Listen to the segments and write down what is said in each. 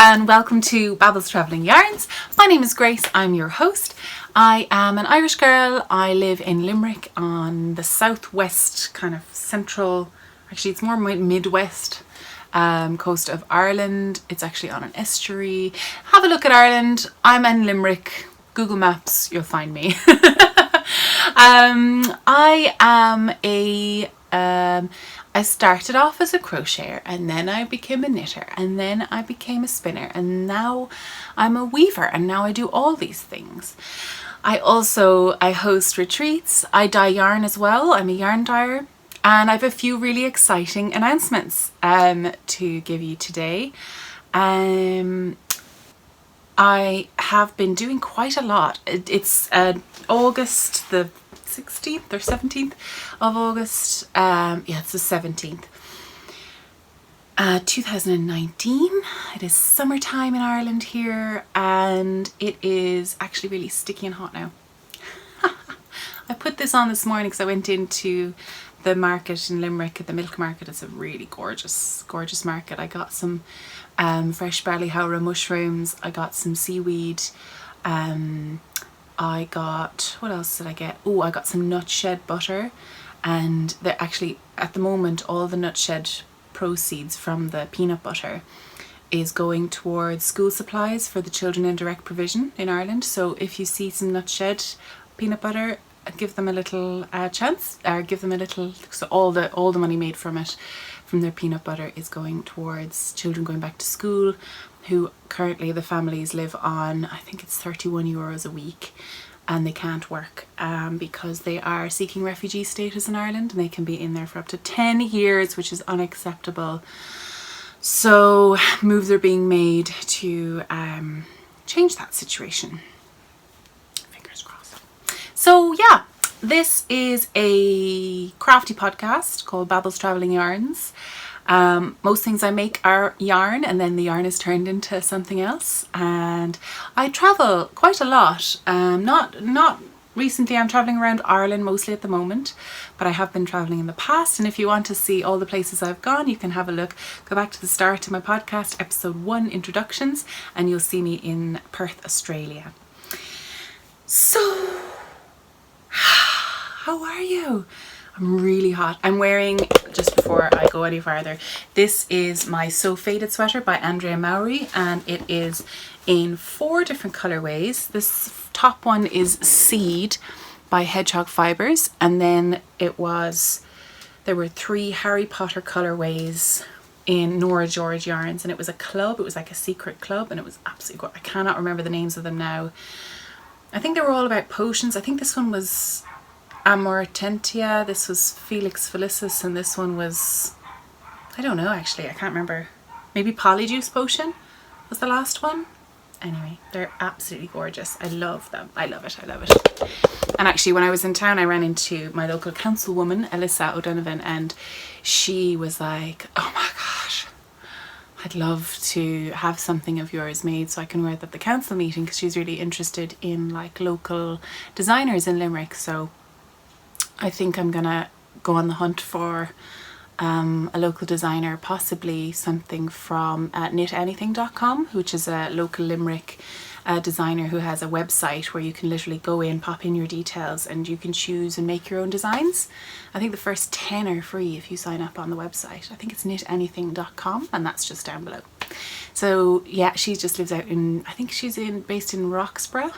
and welcome to Babbles Travelling Yarns. My name is Grace, I'm your host. I am an Irish girl. I live in Limerick on the southwest, kind of central, actually it's more midwest coast of Ireland. It's actually on an estuary. Have a look at Ireland. I'm in Limerick. Google Maps, you'll find me. I started off as a crocheter, and then I became a knitter, and then I became a spinner, and now I'm a weaver, and now I do all these things. I host retreats. I dye yarn as well. I'm a yarn dyer, and I have a few really exciting announcements to give you today. I have been doing quite a lot. It's August the 16th or 17th of August. Yeah, it's the 17th. 2019. It is summertime in Ireland here, and it is actually really sticky and hot now. I put this on this morning because I went into the market in Limerick at the milk market. It's a really gorgeous market. I got some fresh ballyhowrah mushrooms. I got some seaweed. I got, what else did I get? Oh, I got some nutshedd butter, and they're actually, at the moment, all the nutshedd proceeds from the peanut butter is going towards school supplies for the children in direct provision in Ireland. So if you see some nutshedd peanut butter, give them a little chance, or give them a little, so all the money made from it, from their peanut butter, is going towards children going back to school, who currently the families live on, I think it's €31 a week, and they can't work because they are seeking refugee status in Ireland, and they can be in there for up to 10 years, which is unacceptable. So moves are being made to change that situation. Fingers crossed. So yeah, this is a crafty podcast called Babbles Travelling Yarns. Most things I make are yarn, and then the yarn is turned into something else, and I travel quite a lot. Not recently. I'm traveling around Ireland mostly at the moment, but I have been traveling in the past, and if you want to see all the places I've gone, you can have a look. Go back to the start of my podcast, episode 1, introductions, and you'll see me in Perth, Australia. So how are you? I'm really hot. I'm wearing, just before I go any farther, this is my So Faded sweater by Andrea mowrey, and it is in 4 different colorways. This top one is Seed by Hedgehog Fibres, and then there were 3 Harry Potter colorways in Norah George yarns, and it was a club. It was like a secret club, and it was absolutely gorgeous. I cannot remember the names of them now. I think they were all about potions. I think this one was Amortentia, this was Felix Felicis, and this one was, I don't know actually, I can't remember. Maybe Polyjuice Potion was the last one. Anyway, they're absolutely gorgeous. I love them. I love it. And actually, when I was in town, I ran into my local councilwoman, Alyssa O'Donovan, and she was like, oh my gosh, I'd love to have something of yours made so I can wear it at the council meeting, because she's really interested in like local designers in Limerick. So I think I'm gonna go on the hunt for a local designer, possibly something from knitanything.com, which is a local Limerick designer who has a website where you can literally go in, pop in your details, and you can choose and make your own designs. I think the first 10 are free if you sign up on the website. I think it's knitanything.com, and that's just down below. So yeah, she just lives out in, I think she's based in Roxborough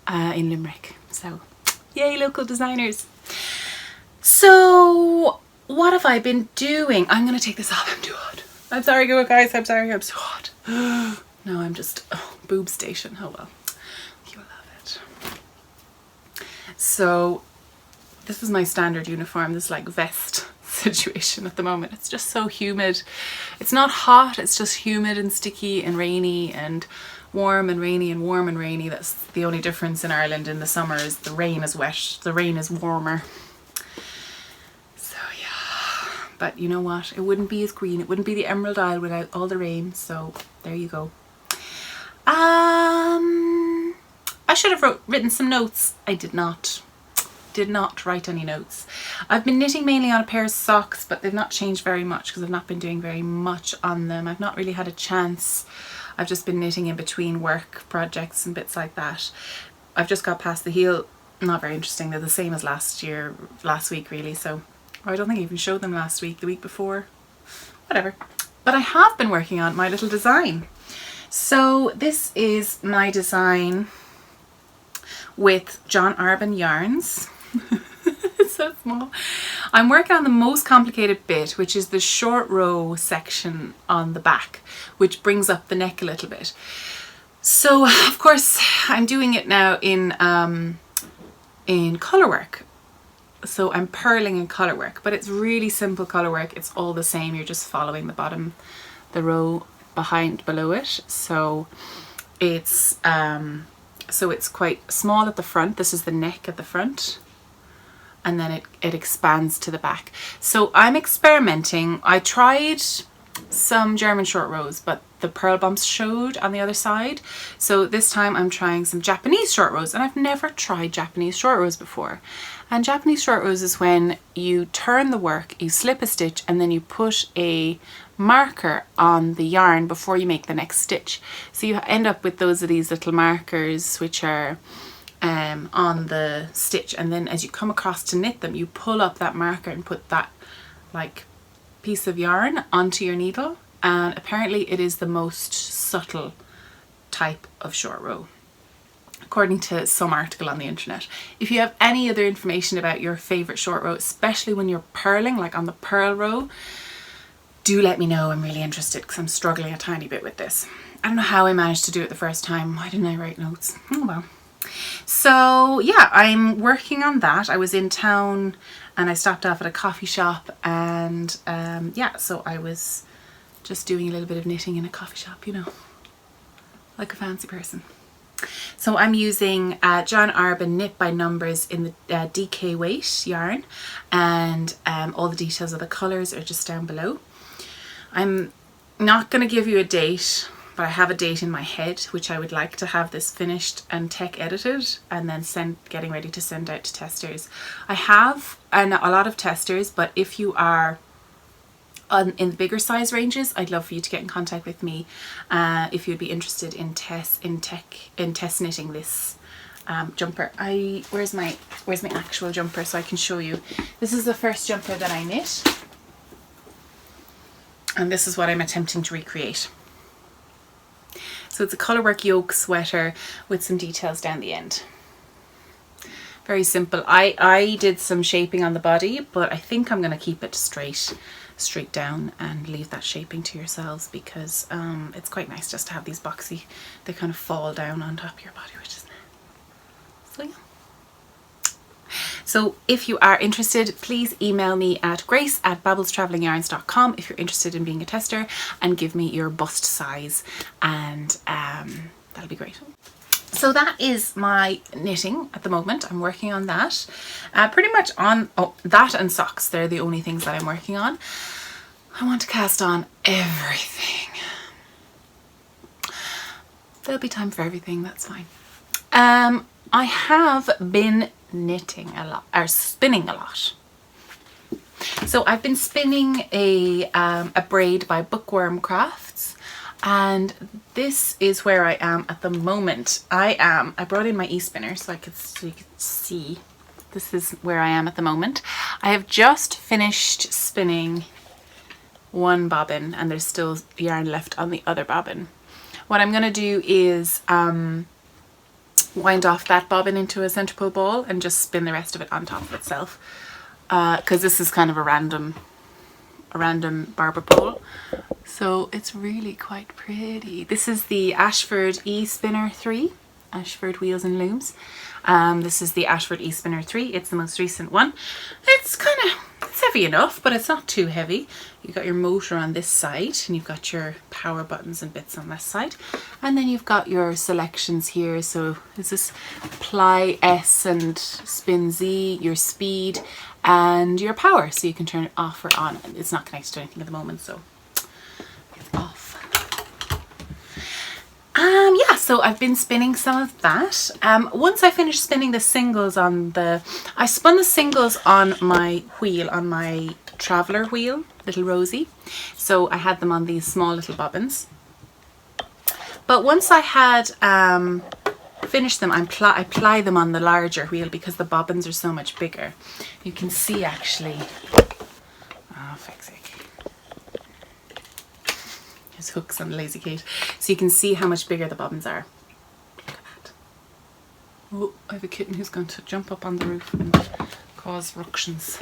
in Limerick. So yay, local designers. So what have I been doing? I'm gonna take this off. I'm too hot. I'm sorry guys, I'm sorry, I'm so hot. No, I'm just, boob station. Oh well, you'll love it. So this is my standard uniform, this like vest situation at the moment. It's just so humid. It's not hot, it's just humid and sticky and rainy and warm and rainy and warm and rainy. That's the only difference in Ireland in the summer, is the rain is wet, the rain is warmer. So yeah, but you know what, it wouldn't be as green, it wouldn't be the Emerald Isle without all the rain. So there you go. I should have written some notes. I did not did not write any notes. I've been knitting mainly on a pair of socks, but they've not changed very much because I've not been doing very much on them. I've not really had a chance. I've just been knitting in between work projects and bits like that. I've just got past the heel. Not very interesting. They're the same as last week really. So I don't think I even showed them last week, the week before, whatever. But I have been working on my little design. So this is my design with John Arbon yarns. It's so small. I'm working on the most complicated bit, which is the short row section on the back, which brings up the neck a little bit. So of course I'm doing it now in Colourwork. So I'm purling in Colourwork, but it's really simple Colourwork. It's all the same. You're just following the bottom, the row below it. So it's quite small at the front. This is the neck at the front, and then it expands to the back. So I'm experimenting. I tried some German short rows, but the purl bumps showed on the other side. So this time I'm trying some Japanese short rows, and I've never tried Japanese short rows before. And Japanese short rows is when you turn the work, you slip a stitch, and then you put a marker on the yarn before you make the next stitch. So you end up with these little markers which are on the stitch, and then as you come across to knit them, you pull up that marker and put that like piece of yarn onto your needle. And apparently it is the most subtle type of short row, according to some article on the internet. If you have any other information about your favorite short row, especially when you're purling, like on the purl row, do let me know. I'm really interested because I'm struggling a tiny bit with this. I don't know how I managed to do it the first time. Why didn't I write notes? Oh well. So yeah, I'm working on that. I was in town and I stopped off at a coffee shop, and yeah, so I was just doing a little bit of knitting in a coffee shop, you know, like a fancy person. So I'm using John Arbon Knit by Numbers in the DK weight yarn, and all the details of the colours are just down below. I'm not going to give you a date, but I have a date in my head, which I would like to have this finished and tech edited, and then getting ready to send out to testers. I have a lot of testers, but if you are in the bigger size ranges, I'd love for you to get in contact with me if you'd be interested in test knitting this jumper. Where's my actual jumper so I can show you. This is the first jumper that I knit, and this is what I'm attempting to recreate. So it's a Colourwork yoke sweater with some details down the end. Very simple. I did some shaping on the body, but I think I'm going to keep it straight down and leave that shaping to yourselves, because it's quite nice just to have these boxy, they kind of fall down on top of your body, which is nice. So yeah. So if you are interested, please email me at grace@babblestravelingyarns.com if you're interested in being a tester, and give me your bust size, and that'll be great. So that is my knitting at the moment. I'm working on that. Pretty much on that and socks. They're the only things that I'm working on. I want to cast on everything. There'll be time for everything, that's fine. I have been knitting a lot, or spinning a lot. So I've been spinning a braid by Bookworm Crafts, and this is where I am at the moment. I brought in my Espinner so you could see. This is where I am at the moment. I have just finished spinning one bobbin, and there's still yarn left on the other bobbin. What I'm going to do is wind off that bobbin into a centre pull ball and just spin the rest of it on top of itself, because this is kind of a random barber pole, so it's really quite pretty. This is the Ashford Espinner 3, Ashford Wheels and Looms. This is the Ashford Espinner 3. It's the most recent one. It's heavy enough, but it's not too heavy. You've got your motor on this side, and you've got your power buttons and bits on this side, and then you've got your selections here. So this is ply S and spin Z, your speed, and your power, so you can turn it off or on. It's not connected to anything at the moment, so it's off. Yeah, so I've been spinning some of that. Once I finished spinning the singles I spun the singles on my wheel, on my traveller wheel, little Rosie. So I had them on these small little bobbins. But once I had finished them, I ply them on the larger wheel because the bobbins are so much bigger. You can see actually, oh, fuck's sake. There's hooks on the Lazy Kate. So you can see how much bigger the bobbins are. Look at that. Oh, I have a kitten who's going to jump up on the roof and cause ructions.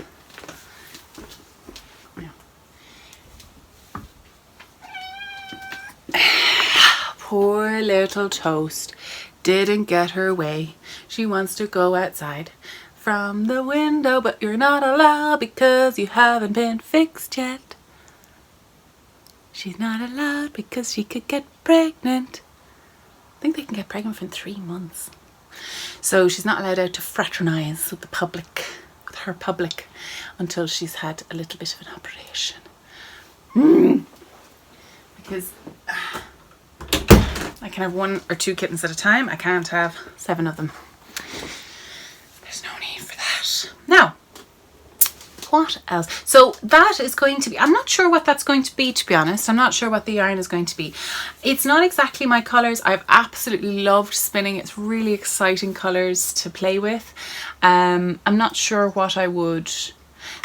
Yeah. Poor little Toast didn't get her way. She wants to go outside from the window, but you're not allowed because you haven't been fixed yet. She's not allowed because she could get pregnant. I think they can get pregnant within 3 months. So she's not allowed out to fraternise with the public, with her public, until she's had a little bit of an operation. Because I can have 1 or 2 kittens at a time. I can't have 7 of them. There's no need for that. Now, what else? So that is going to be, I'm not sure what that's going to be, to be honest. I'm not sure what the yarn is going to be. It's not exactly my colours. I've absolutely loved spinning. It's really exciting colours to play with. I'm not sure what I would...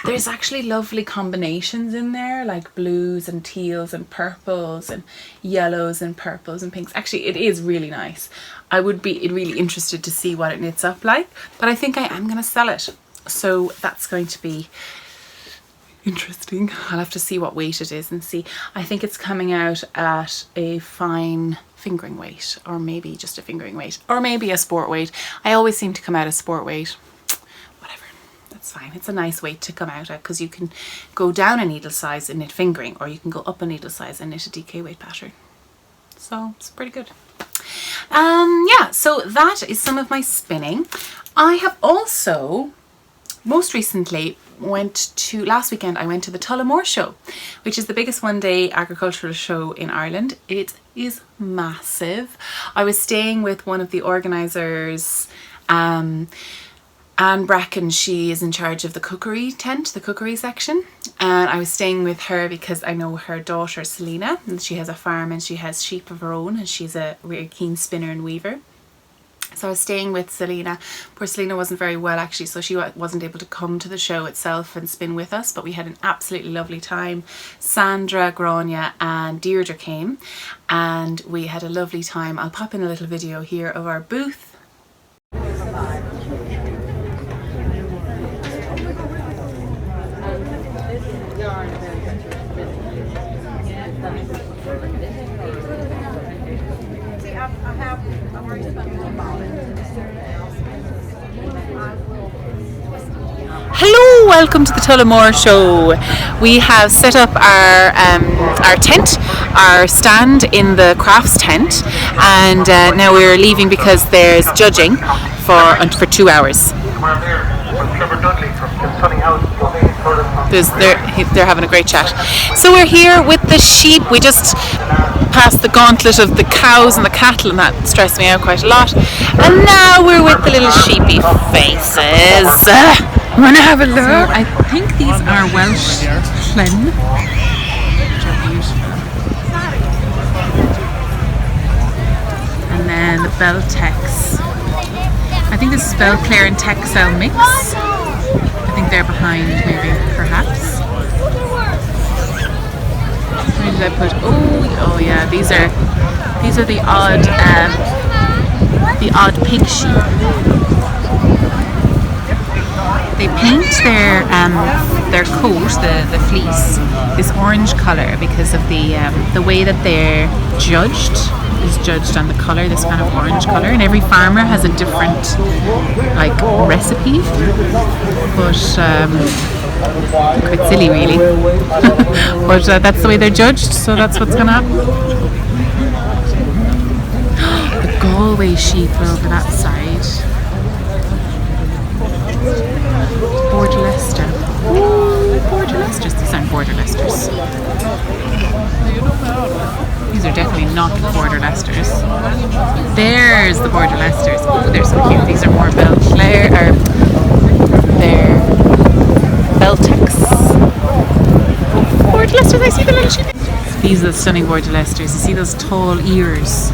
There's actually lovely combinations in there, like blues and teals and purples and yellows and purples and pinks. Actually, it is really nice. I would be really interested to see what it knits up like, but I think I am going to sell it. So that's going to be interesting. I'll have to see what weight it is and see. I think it's coming out at a fine fingering weight, or maybe just a fingering weight, or maybe a sport weight. I always seem to come out a sport weight. Whatever, that's fine. It's a nice weight to come out at because you can go down a needle size and knit fingering, or you can go up a needle size and knit a DK weight pattern. So it's pretty good. Yeah, so that is some of my spinning. I have also most recently last weekend I went to the Tullamore show, which is the biggest one-day agricultural show in Ireland. It is massive. I was staying with one of the organisers, Anne Bracken. She is in charge of the cookery tent, the cookery section, and I was staying with her because I know her daughter Selena, and she has a farm and she has sheep of her own, and she's a really keen spinner and weaver. So I was staying with Selena. Poor Selena wasn't very well actually, so she wasn't able to come to the show itself and spin with us, but we had an absolutely lovely time. Sandra, Grania and Deirdre came and we had a lovely time. I'll pop in a little video here of our booth. Hello, welcome to the Tullamore show. We have set up our tent, our stand in the crafts tent, and now we're leaving because there's judging for 2 hours. They're having a great chat. So we're here with the sheep. We just passed the gauntlet of the cows and the cattle, and that stressed me out quite a lot. And now we're with the little sheepy faces. Wanna have a look? So I think these are Welsh plen, which are beautiful. And then the Beltex. I think this is Belclair and Textile mix. I think they're behind, maybe, perhaps. Where did I put? Oh yeah, these are the odd pig sheep. They paint their coat, the fleece, this orange colour because of the way that they're judged is judged on the colour, this kind of orange colour, and every farmer has a different like recipe, but quite silly really. But that's the way they're judged, so that's what's gonna happen. The Galway sheep are over that side. Border Leicester. Ooh, Border Leicesters. These aren't Border Leicesters. These are definitely not the border Leicesters. There's the border Leicesters. Oh, they're so cute. These are more Belclair, or they're Beltex. Border Leicesters, I see the little sheep. These are the stunning border Leicesters. You see those tall ears?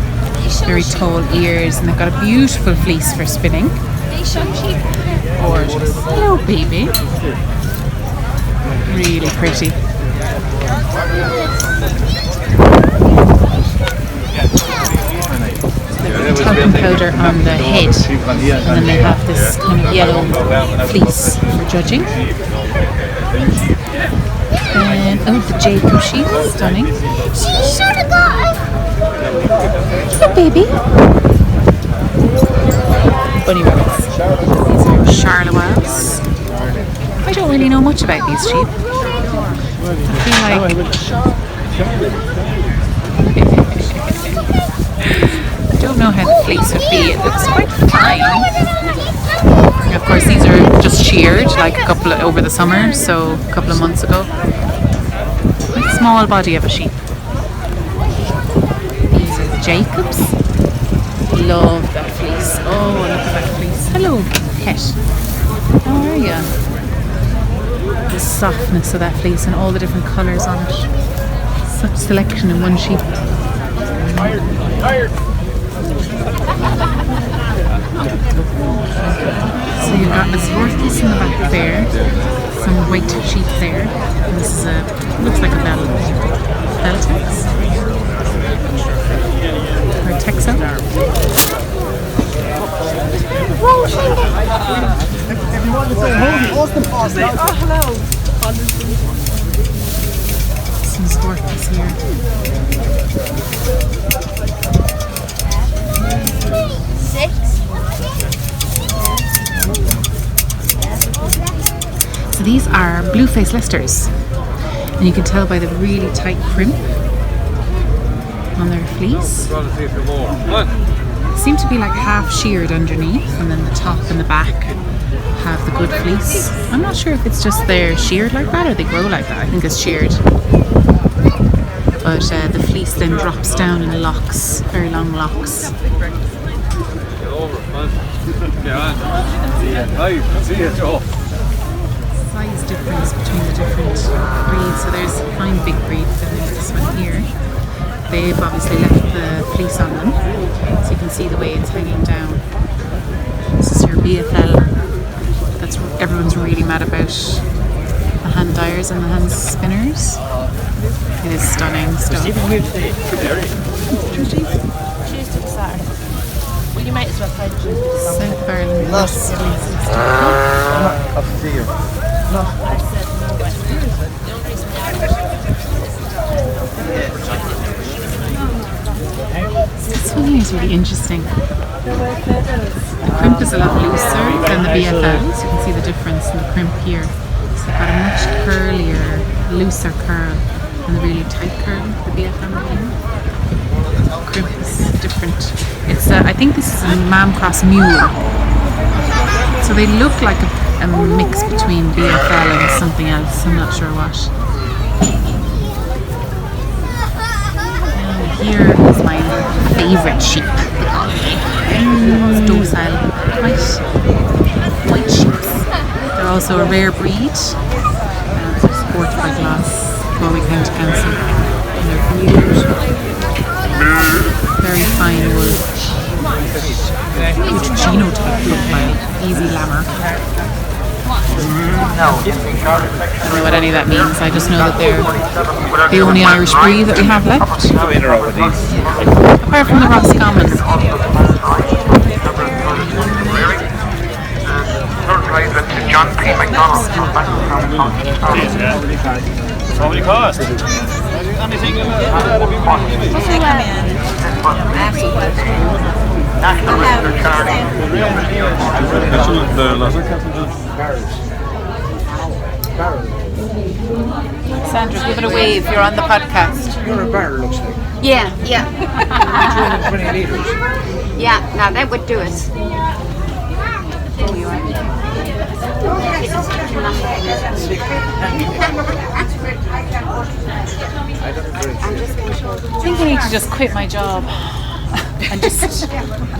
Very tall ears, and they've got a beautiful fleece for spinning. Gorgeous. Hello, baby. Really pretty. Talcum powder on the head, and then they have this kind of yellow fleece for judging. And oh, the Jacob sheep, stunning. Hello, baby. Bunny rabbits. These are Charlewells. I don't really know much about these sheep. I feel like I don't know how the fleece would be. It looks quite fine. Of course, these are just sheared like over the summer, so a couple of months ago. Quite small body of a sheep. These are the Jacobs. Love that fleece. Oh, look at that fleece. Hello, pet. How are you? The softness of that fleece and all the different colours on it. Such selection in one sheep. So you've got this horse in the back there, some white sheep there, and this is looks like a Beltex or a Textile. If you want to say oh, hello. Some scorpions here. So these are blue-faced Leicesters, and you can tell by the really tight crimp on their fleece. Seem to be like half sheared underneath, and then the top and the back have the good fleece. I'm not sure if it's just they're sheared like that or they grow like that. I think it's sheared. But the fleece then drops down in locks, very long locks. Size difference between the different breeds. So there's a fine big breed, then there's this one here. They've obviously left the fleece on them, so you can see the way it's hanging down. This is your BFL. That's what everyone's really mad about. The hand dyers and the hand spinners. It is stunning stuff. Tuesday to Saturday. Well, you might as well find Tuesday. South Ireland. This one here is really interesting. The crimp is a lot looser than the BFLs. You can see the difference in the crimp here. So they've got a much curlier, looser curl than the really tight curl the BFL here. The crimp is different. It's I think this is a Mam Cross Mule. So they look like a mix between BFL and something else. I'm not sure what. Here is my favourite sheep. It's docile, white sheep. They're also a rare breed. Supported by Glass, Galway County Council. And they're beautiful. Very fine wool. Good genotype profile. Easy lammer. I don't know what any of that means. I just know that they're the only Irish breed that we have left. Apart from the Roscommon. John P. McDonald. How many cost? Anything? National Register Charity. Sandra, give it a wave. You're on the podcast. You're a bar, looks like. Yeah. 220 litres. Yeah, now that would do it. I think I need to just quit my job and just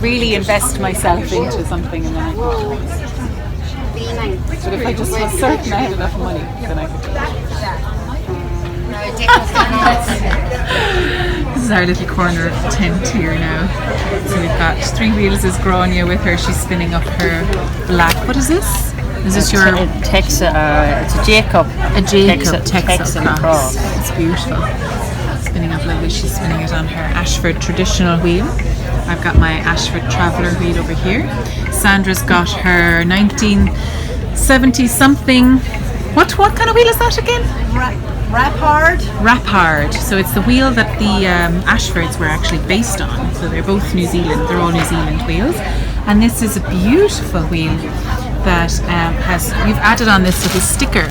really invest myself into something, and then I could. But if I just was certain I had enough money, then I could do it. This is our little corner of the tent here now. So we've got 3 wheels is Grania with her. She's spinning up her black. What is this? Is this your it's a Jacob. A Jacob Texan cross. It's beautiful. Spinning up lovely. She's spinning it on her Ashford traditional wheel. I've got my Ashford Traveller wheel over here. Sandra's got her 1970 something. What kind of wheel is that again? Rapard. So it's the wheel that the Ashfords were actually based on. So they're both New Zealand. They're all New Zealand wheels. And this is a beautiful wheel that we've added on this little sticker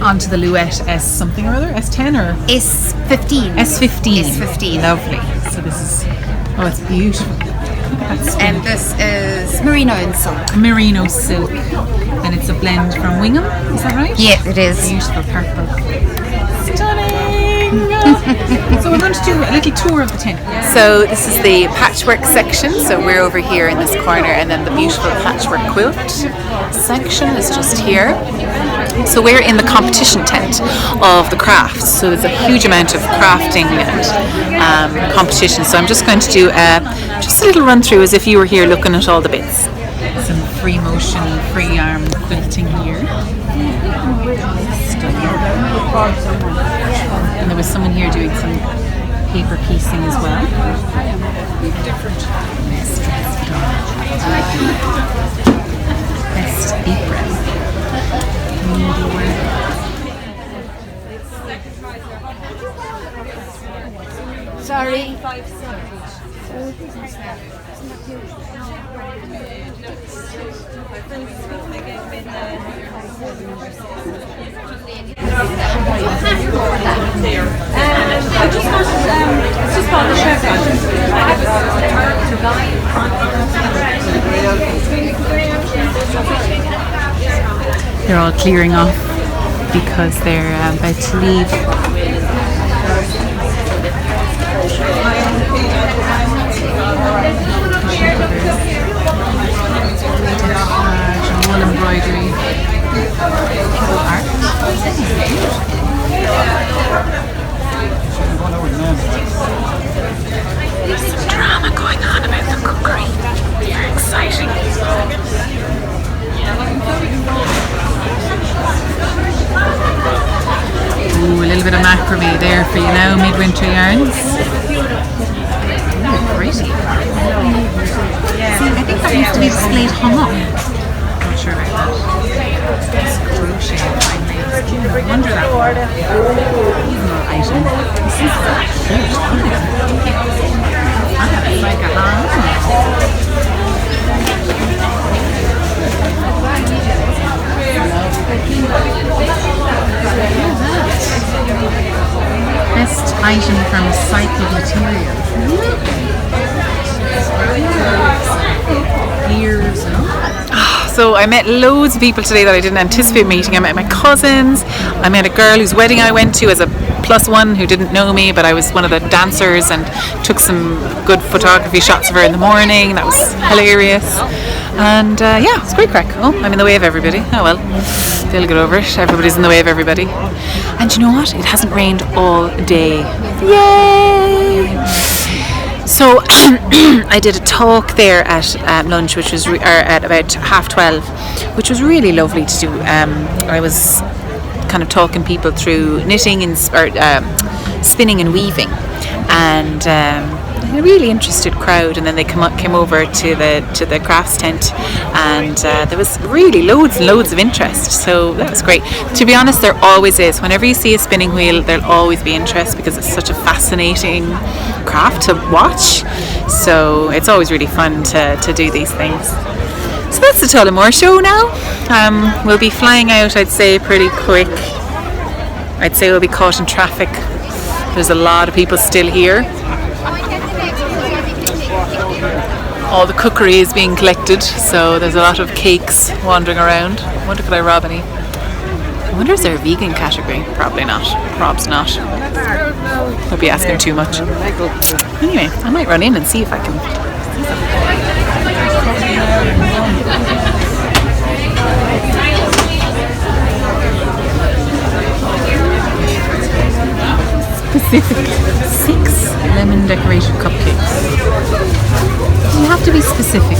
onto the Louette S something or other, S10 or S15. S15. Lovely. So this is, it's beautiful. And this is merino and silk. Merino silk. And it's a blend from Wingham, is that right? Yeah, it is. Beautiful purple. Stunning! So we're going to do a little tour of the tent. So this is the patchwork section. So we're over here in this corner, and then the beautiful patchwork quilt section is just here. So we're in the competition tent of the crafts. So there's a huge amount of crafting and competition. So I'm just going to do just a little run through as if you were here looking at all the bits. Some free motion, free arm quilting here. And there was someone here doing some paper piecing as well. Best apron. Sorry. They're all clearing off because they're about to leave. Wool embroidery. Art. There's some drama going on about the cookery. Very exciting. Ooh, a little bit of macrame there for you now, midwinter yarns. Ooh, pretty. See, I think that needs to be displayed hung up. Not sure about that. It's crochet. I wonder that one. Item. This is so cute. It's like a hand. Best item from recycled material. Ears. So I met loads of people today that I didn't anticipate meeting. I met my cousins. I met a girl whose wedding I went to as a +1 who didn't know me, but I was one of the dancers and took some good photography shots of her in the morning. That was hilarious. And yeah, it's great crack. Oh, I'm in the way of everybody. Oh well, they'll get over it. Everybody's in the way of everybody. And you know what? It hasn't rained all day. Yay! So I did a talk there at lunch, which was at about 12:30, which was really lovely to do. I was kind of talking people through knitting and spinning and weaving, and a really interested crowd. And then they came over to the crafts tent, and there was really loads and loads of interest. So that was great. To be honest, there always is. Whenever you see a spinning wheel, there'll always be interest because it's such a fascinating craft to watch. So it's always really fun to do these things. So that's the Tullamore show now. We'll be flying out, I'd say, pretty quick. I'd say we'll be caught in traffic. There's a lot of people still here. All the cookery is being collected, so there's a lot of cakes wandering around. I wonder could I rob any? I wonder is there a vegan category? Probably not. Probs not. I'd be asking too much. Anyway, I might run in and see if I can. Specific 6 lemon decoration cupcakes. You have to be specific,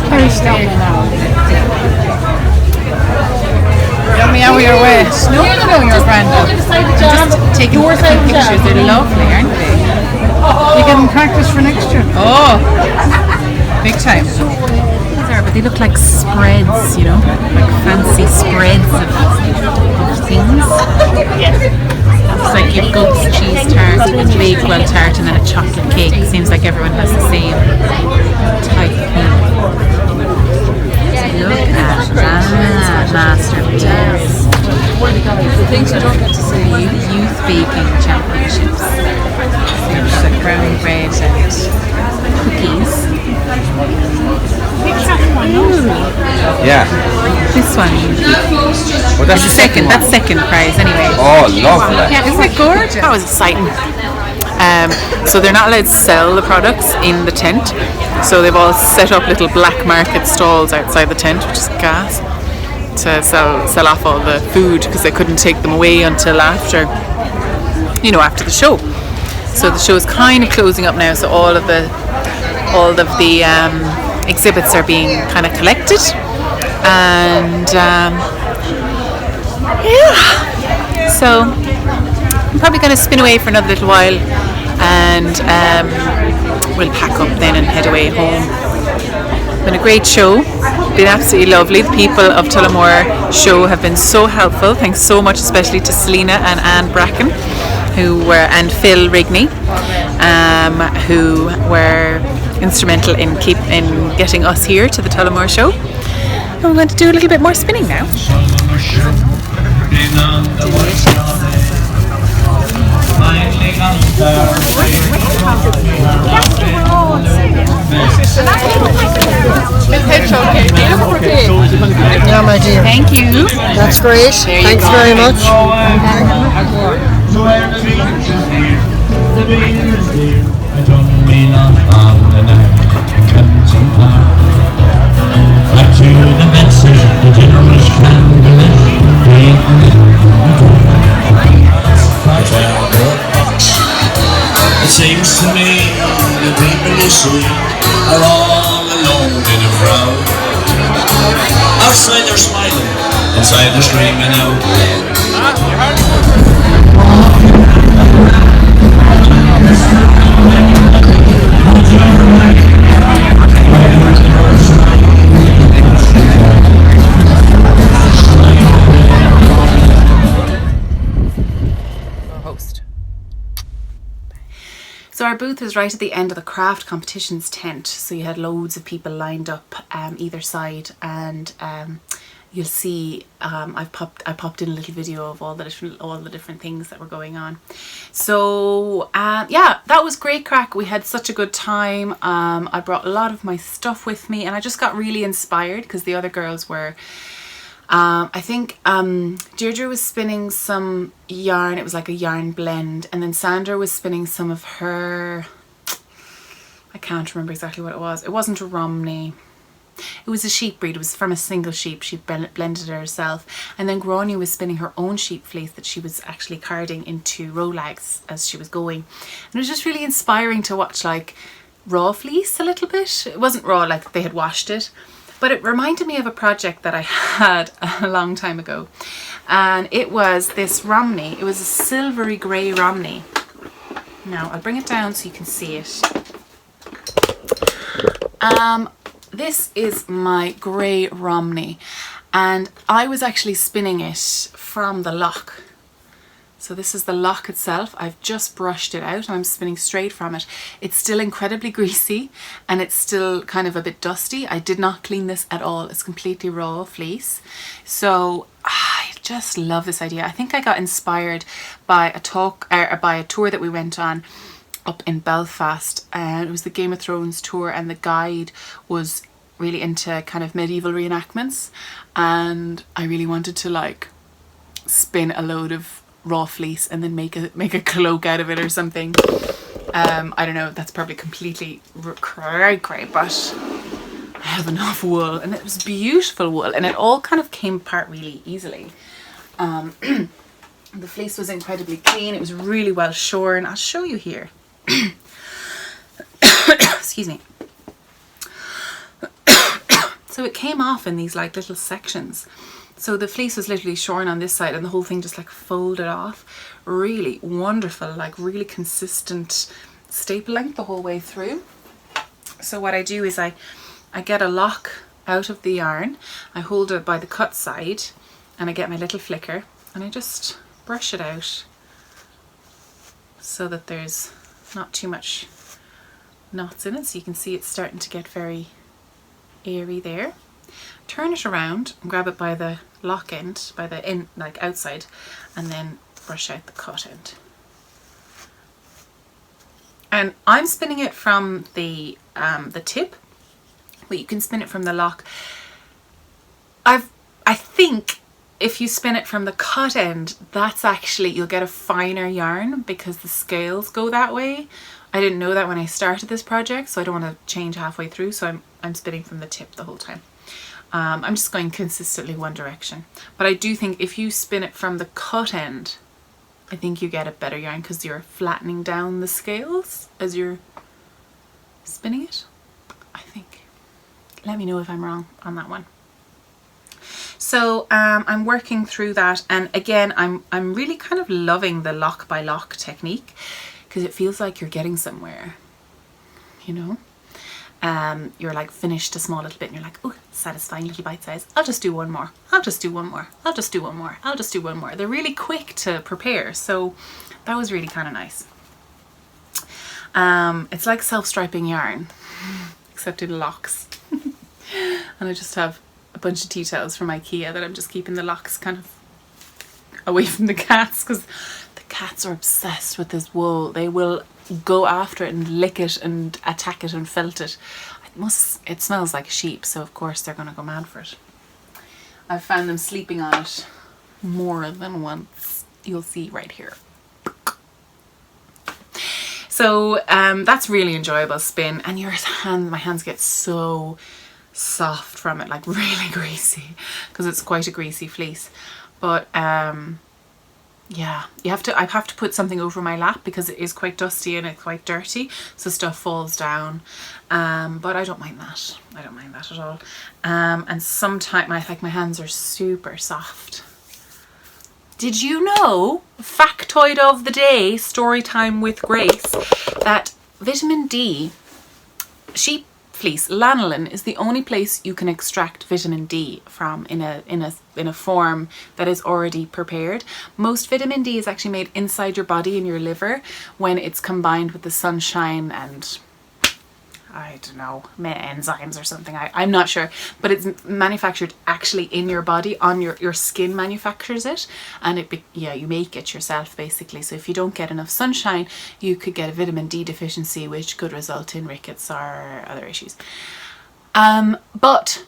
Very strong now. Tell me how you're wet. No, you're grand up. Just taking a few pictures. They're lovely, aren't they? You get them practice for next year. Oh, big time. These are, but they look like spreads, you know, like fancy spreads of things. Yes. It's like you've goat's cheese tart, Bakewell tart, and then a chocolate cake. Seems like everyone has the same type of thing. Look at that masterpiece. Things you don't get to see. Youth baking championships. There's like brown bread and cookies. Yeah. This one. Well, that's the second. That's second prize anyway. Oh, lovely. Yeah, isn't it gorgeous? That was exciting. So they're not allowed to sell the products in the tent. So they've all set up little black market stalls outside the tent, which is gas, to sell off all the food because they couldn't take them away until after the show. So the show is kind of closing up now. So all of the exhibits are being kind of collected, and yeah. So I'm probably going to spin away for another little while, and we'll pack up then and head away home. Been a great show, been absolutely lovely. The people of Tullamore show have been so helpful. Thanks so much, especially to Selena and Anne Bracken, and Phil Rigney, who were instrumental in getting us here to the Tullamore show. And we're going to do a little bit more spinning now. Yeah, my dear. Thank you. That's great. Thanks very much. It seems to me the people you see are all alone in a crowd. Outside they're smiling, inside they're screaming out. So our booth is right at the end of the craft competitions tent, so you had loads of people lined up either side, and you'll see I popped in a little video of all the different things that were going on. So yeah, that was great crack. We had such a good time. I brought a lot of my stuff with me, and I just got really inspired because the other girls were I think Deirdre was spinning some yarn. It was like a yarn blend, and then Sandra was spinning some of her, I can't remember exactly what it was. It wasn't a Romney. It was a sheep breed. It was from a single sheep. She blended it herself. And then Gráinne was spinning her own sheep fleece that she was actually carding into rolags as she was going. And it was just really inspiring to watch like raw fleece a little bit. It wasn't raw like they had washed it, but it reminded me of a project that I had a long time ago. And it was this Romney. It was a silvery grey Romney. Now I'll bring it down so you can see it. This is my grey Romney, and I was actually spinning it from the lock. So this is the lock itself. I've just brushed it out and I'm spinning straight from it. It's still incredibly greasy and it's still kind of a bit dusty. I did not clean this at all. It's completely raw fleece. So just love this idea. I think I got inspired by a talk, by a tour that we went on up in Belfast, and it was the Game of Thrones tour, and the guide was really into kind of medieval reenactments, and I really wanted to like spin a load of raw fleece and then make a cloak out of it or something. I don't know, that's probably completely cray, but I have enough wool, and it was beautiful wool, and it all kind of came apart really easily. The fleece was incredibly clean, it was really well shorn. I'll show you here. Excuse me. So it came off in these like little sections. So the fleece was literally shorn on this side and the whole thing just like folded off. Really wonderful, like really consistent staple length the whole way through. So what I do is I get a lock out of the yarn, I hold it by the cut side, and I get my little flicker and I just brush it out so that there's not too much knots in it. So you can see it's starting to get very airy there. Turn it around and grab it by the lock end, by the in, like outside, and then brush out the cut end. And I'm spinning it from the tip, but you can spin it from the lock. I think if you spin it from the cut end, that's actually, you'll get a finer yarn because the scales go that way. I didn't know that when I started this project, so I don't want to change halfway through, so I'm spinning from the tip the whole time. I'm just going consistently one direction. But I do think if you spin it from the cut end, I think you get a better yarn because you're flattening down the scales as you're spinning it, I think. Let me know if I'm wrong on that one. So I'm working through that, and again I'm really kind of loving the lock by lock technique because it feels like you're getting somewhere, you know. You're like finished a small little bit and you're like, oh, satisfying little bite size. I'll just do one more. I'll just do one more. I'll just do one more. I'll just do one more. They're really quick to prepare, so that was really kind of nice. It's like self-striping yarn, except in locks. And I just have a bunch of tea towels from IKEA that I'm just keeping the locks kind of away from the cats because the cats are obsessed with this wool. They will go after it and lick it and attack it and felt it. It smells like sheep, so of course they're gonna go mad for it. I've found them sleeping on it more than once. You'll see right here. So that's really enjoyable spin, and my hands get so soft from it, like really greasy, because it's quite a greasy fleece. But yeah, I have to put something over my lap because it is quite dusty and it's quite dirty, so stuff falls down. But I don't mind that. I don't mind that at all. And sometimes my hands are super soft. Did you know, factoid of the day, story time with Grace, that vitamin D, sheep fleece, lanolin, is the only place you can extract vitamin D from in a form that is already prepared. Most vitamin D is actually made inside your body in your liver when it's combined with the sunshine and I don't know, enzymes or something. I'm not sure, but it's manufactured actually in your body, on your skin manufactures it, and you make it yourself basically. So if you don't get enough sunshine, you could get a vitamin D deficiency, which could result in rickets or other issues. But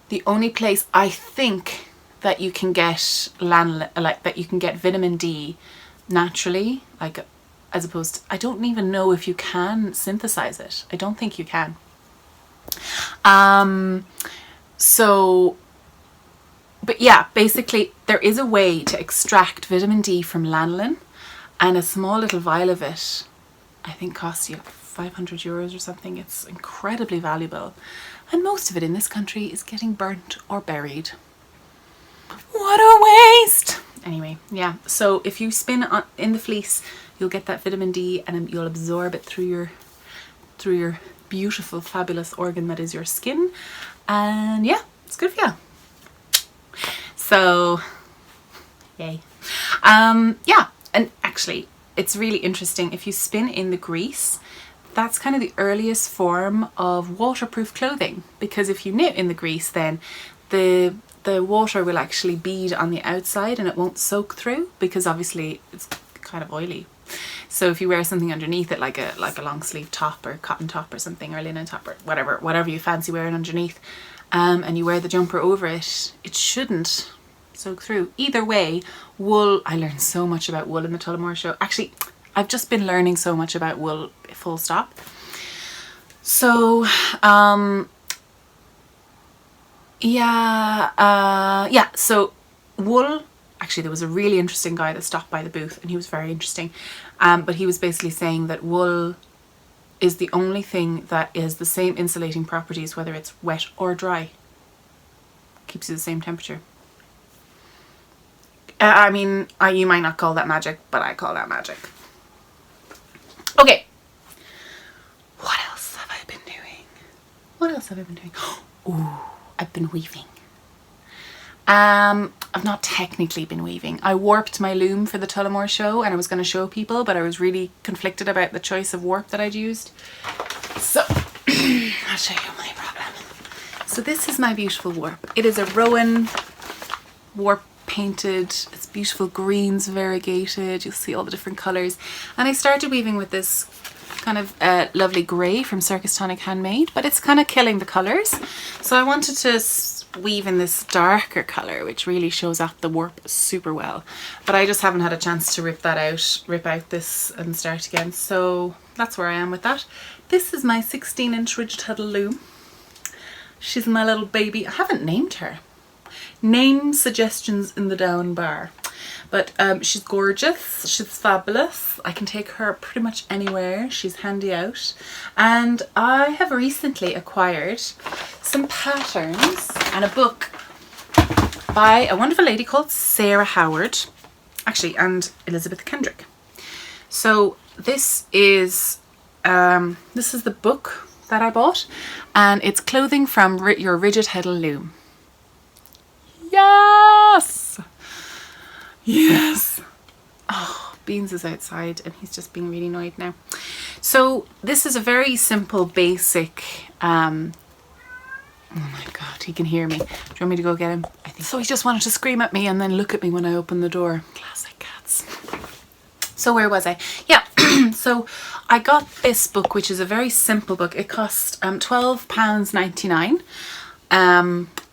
the only place I think that you can get that you can get vitamin D naturally, like as opposed to, I don't even know if you can synthesize it. I don't think you can. But yeah, basically there is a way to extract vitamin D from lanolin, and a small little vial of it, I think, costs you like 500 euros or something. It's incredibly valuable. And most of it in this country is getting burnt or buried. What a waste! Anyway, yeah, so if you spin in the fleece, you'll get that vitamin D and you'll absorb it through your beautiful, fabulous organ that is your skin. And yeah, it's good for you. So, yay. Yeah, and actually, it's really interesting. If you spin in the grease, that's kind of the earliest form of waterproof clothing, because if you knit in the grease, then the the water will actually bead on the outside and it won't soak through, because obviously it's kind of oily. So if you wear something underneath it, like a long sleeve top or cotton top or something, or linen top or whatever you fancy wearing underneath, and you wear the jumper over it, it shouldn't soak through. Either way, wool, I learned so much about wool in the Tullamore show. Actually, I've just been learning so much about wool, full stop. So, so wool, actually there was a really interesting guy that stopped by the booth and he was very interesting. But he was basically saying that wool is the only thing that is the same insulating properties whether it's wet or dry. Keeps you the same temperature. I mean, you might not call that magic, but I call that magic. Okay. What else have I been doing? Ooh, I've been weaving. I've not technically been weaving. I warped my loom for the Tullamore show and I was going to show people, but I was really conflicted about the choice of warp that I'd used. So, I'll show you my problem. So this is my beautiful warp. It is a Rowan warp painted. It's beautiful greens, variegated. You'll see all the different colours. And I started weaving with this kind of lovely grey from Circus Tonic Handmade, but it's kind of killing the colours. So I wanted to weave in this darker colour, which really shows off the warp super well. But I just haven't had a chance to rip out this and start again. So that's where I am with that. This is my 16-inch rigid huddle loom. She's my little baby. I haven't named her. Name suggestions in the down bar. But she's gorgeous, she's fabulous. I can take her pretty much anywhere. She's handy out. And I have recently acquired some patterns and a book by a wonderful lady called Sarah Howard, actually, and Elizabeth Kendrick. So this is the book that I bought, and it's clothing from your rigid huddle loom. Yes! Yes! Oh, Beans is outside and he's just being really annoyed now. So this is a very simple, basic, oh my god, he can hear me. Do you want me to go get him? I think so. He just wanted to scream at me and then look at me when I open the door. Classic cats. So where was I? Yeah, so I got this book, which is a very simple book. It cost £12.99.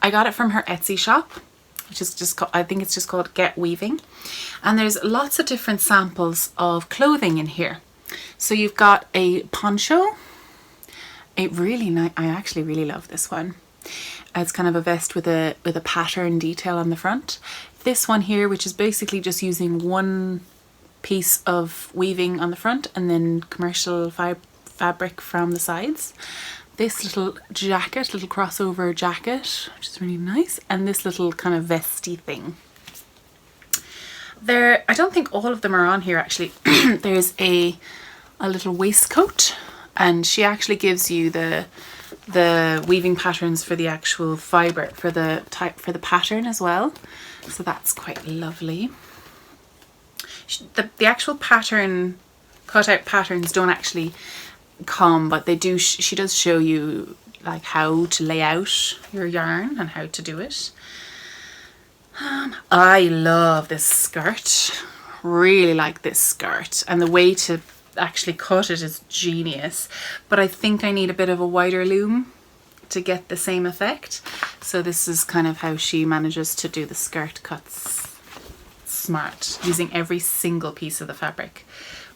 I got it from her Etsy shop, which is just called, I think it's just called Get Weaving. And there's lots of different samples of clothing in here. So you've got a poncho. Really nice. I actually really love this one. It's kind of a vest with a pattern detail on the front. This one here, which is basically just using one piece of weaving on the front and then commercial fabric from the sides. This little jacket, little crossover jacket, which is really nice, and this little kind of vesty thing. There, I don't think all of them are on here actually. There's a little waistcoat, and she actually gives you the weaving patterns for the actual fibre, for the pattern as well. So that's quite lovely. The actual pattern, cut-out patterns don't actually come, but they do. She does show you like how to lay out your yarn and how to do it. I love this skirt. Really like this skirt, and the way to actually cut it is genius. But I think I need a bit of a wider loom to get the same effect. So this is kind of how she manages to do the skirt cuts. Smart, using every single piece of the fabric,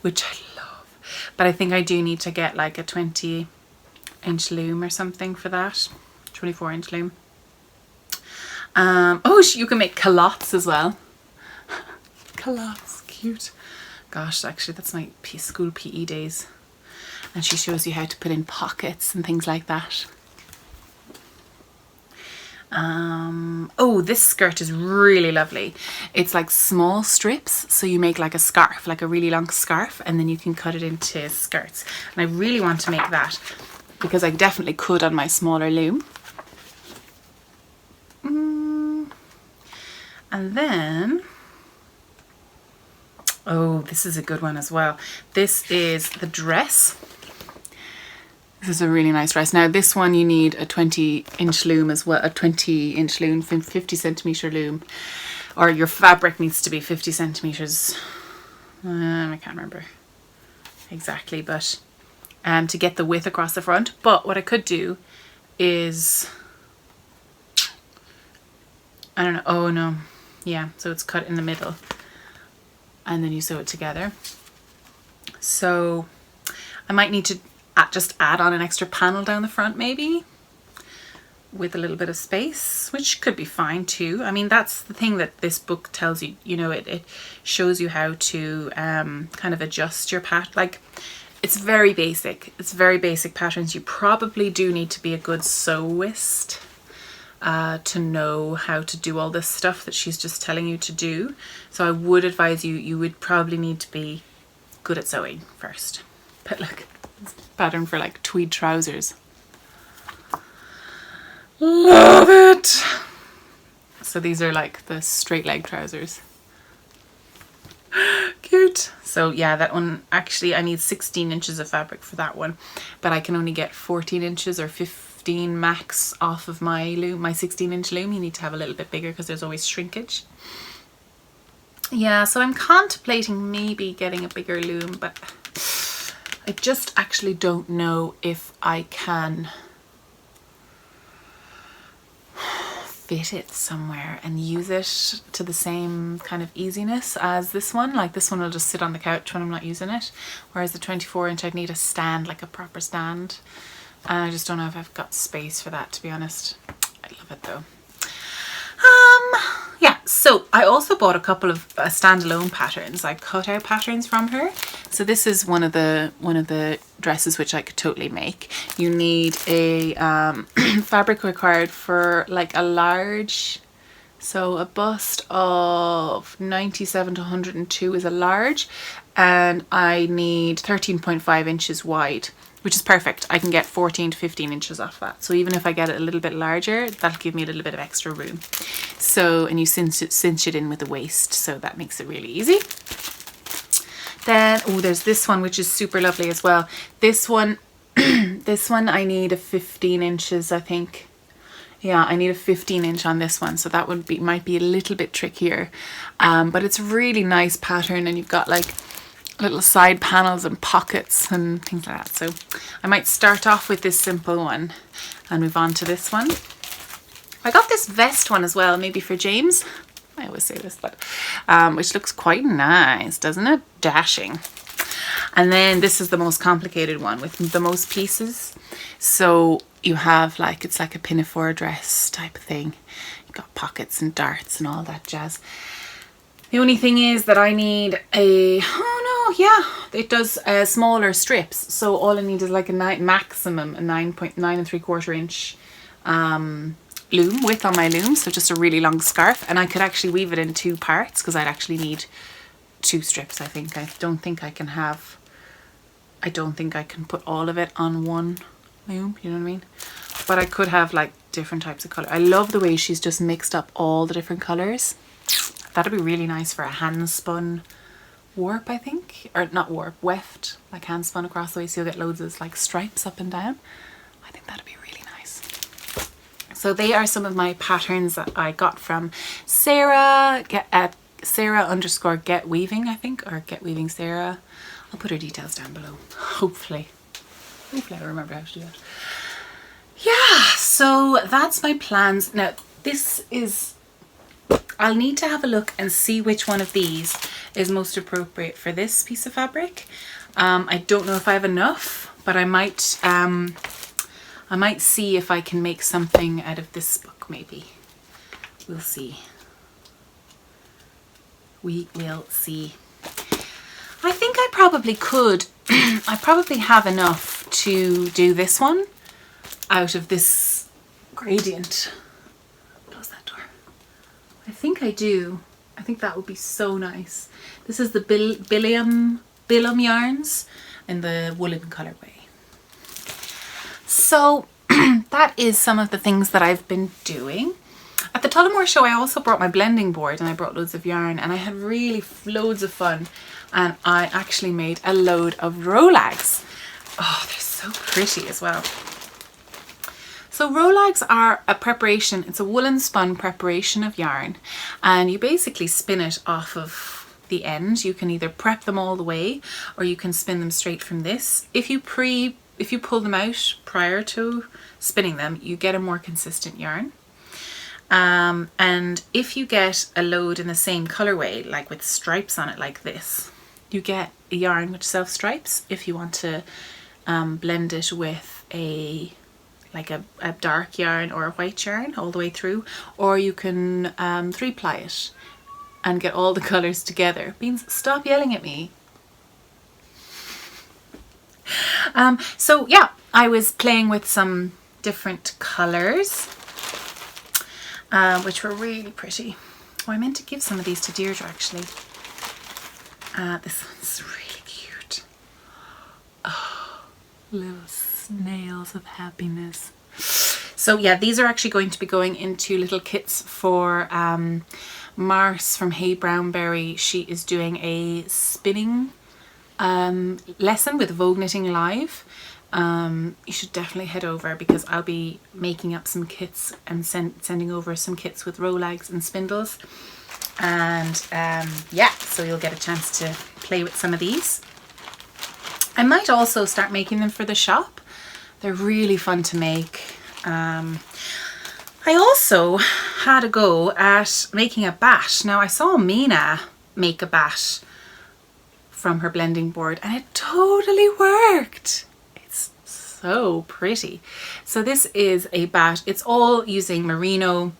which I love. But I think I do need to get like a 20-inch loom or something for that. 24-inch loom. Oh, you can make culottes as well. Culottes, cute. Gosh, actually that's my school PE days. And she shows you how to put in pockets and things like that. Oh, this skirt is really lovely. It's like small strips, so you make like a scarf, like a really long scarf, and then you can cut it into skirts. And I really want to make that because I definitely could on my smaller loom. And then, oh, this is a good one as well. This is the dress. This is a really nice dress. Now this one you need a 20-inch loom as well, a 20-inch loom, 50 centimetre loom, or your fabric needs to be 50 centimetres. I can't remember exactly, but to get the width across the front. But what I could do is, I don't know, oh no, yeah, so it's cut in the middle and then you sew it together. So I might need to just add on an extra panel down the front kind with a little bit of space, which could be fine too. I mean, that's the thing that this book tells you, you know, it shows you how to kind of adjust your pattern. Like, it's very basic. It's very basic patterns. You probably do need to be a good sewist to know how to do all this stuff that she's just telling you to do. So I would advise you would probably need to be good at sewing first. But look, it's a pattern for like tweed trousers. Love it. So these are like the straight leg trousers. Cute. So yeah, that one, actually I need 16 inches of fabric for that one, but I can only get 14 inches or 15 max off of my loom, my 16-inch loom. You need to have a little bit bigger because there's always shrinkage. Yeah, so I'm contemplating maybe getting a bigger loom, but I just actually don't know if I can fit it somewhere and use it to the same kind of easiness as this one. Like this one will just sit on the couch when I'm not using it, whereas the 24-inch I'd need a stand, like a proper stand, and I just don't know if I've got space for that, to be honest. I love it though. Yeah, so I also bought a couple of standalone patterns, like cutout patterns from her. So this is one of the dresses which I could totally make. You need a fabric required for like a large, so a bust of 97 to 102 is a large, and I need 13.5 inches wide, which is perfect. I can get 14 to 15 inches off that. So even if I get it a little bit larger, that'll give me a little bit of extra room. So, and you cinch it in with the waist, so that makes it really easy. Then, oh, there's this one, which is super lovely as well. This one, this one I need a 15 inches, I think. Yeah, I need a 15-inch on this one, so that would be, might be a little bit trickier. But it's a really nice pattern, and you've got like little side panels and pockets and things like that. So I might start off with this simple one and move on to this one. I got this vest one as well, maybe for James. I always say this, but which looks quite nice, doesn't it? Dashing. And then this is the most complicated one with the most pieces. So you have like, it's like a pinafore dress type of thing. You've got pockets and darts and all that jazz. The only thing is that I need a, oh no, yeah, it does smaller strips. So all I need is like a maximum a 9.9 3/4 inch loom width on my loom. So just a really long scarf, and I could actually weave it in 2 parts because I'd actually need 2 strips, I think. I don't think I can put all of it on one loom, you know what I mean? But I could have like different types of color. I love the way she's just mixed up all the different colors. That'd be really nice for a hand spun warp, I think, or not warp, weft, like hand spun across the way, so you'll get loads of like stripes up and down. I think that'd be really nice. So they are some of my patterns that I got from Sarah at Sarah_getweaving, I think, or Get Weaving Sarah. I'll put her details down below. Hopefully I remember how to do that. Yeah, so that's my plans. Now this is, I'll need to have a look and see which one of these is most appropriate for this piece of fabric. I don't know if I have enough, but I might see if I can make something out of this book, maybe. We'll see. We will see. I think I probably could. I probably have enough to do this one out of this gradient. Close that door. I think I do. I think that would be so nice. This is the Billiam yarns in the woolen colorway. So that is some of the things that I've been doing. At the Colourwork show, I also brought my blending board and I brought loads of yarn, and I had really loads of fun, and I actually made a load of rolags. Oh, they're so so pretty as well. So rolags are a preparation, it's a woolen spun preparation of yarn, and you basically spin it off of the end. You can either prep them all the way or you can spin them straight from this. If you pull them out prior to spinning them, you get a more consistent yarn. And if you get a load in the same colorway, like with stripes on it like this, you get a yarn which self-stripes if you want to blend it with a dark yarn or a white yarn all the way through, or you can 3-ply it and get all the colors together. Beans, stop yelling at me. So yeah, I was playing with some different colors, which were really pretty. Oh, I meant to give some of these to Deirdre actually. This one's really cute. Oh, little snails of happiness. So yeah, these are actually going to be going into little kits for Mars from Hey Brownberry. She is doing a spinning lesson with Vogue Knitting Live. You should definitely head over because I'll be making up some kits and sending over some kits with rolags and spindles, and yeah, so you'll get a chance to play with some of these. I might also start making them for the shop. They're really fun to make. I also had a go at making a bat. Now I saw Mina make a bat from her blending board and it totally worked. It's so pretty. So this is a bat. It's all using merino,